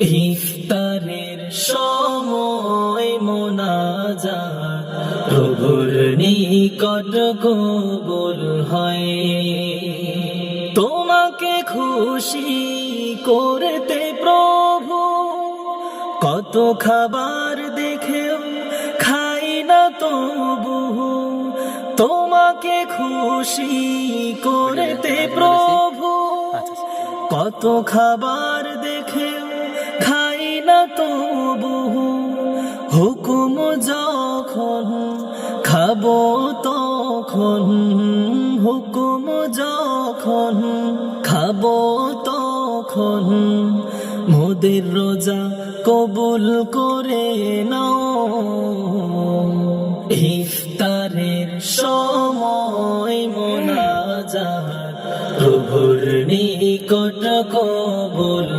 ইফতারের সময় মোনাজাত প্রভুর নিকট কবুল হয়। তোমাকে খুশি করতে প্রভু কত খাবার দেখেও খাই না তবু, তোমাকে খুশি করতে প্রভু কত খাবার দেখেও খাই না তবু, হুকুম যখন খাবো তখন, হুকুম যখন খাবো তখন মোদের রোজা কবুল করে নাও। ইফতারের সময় মোনাজাত প্রভুর নিকট কবুল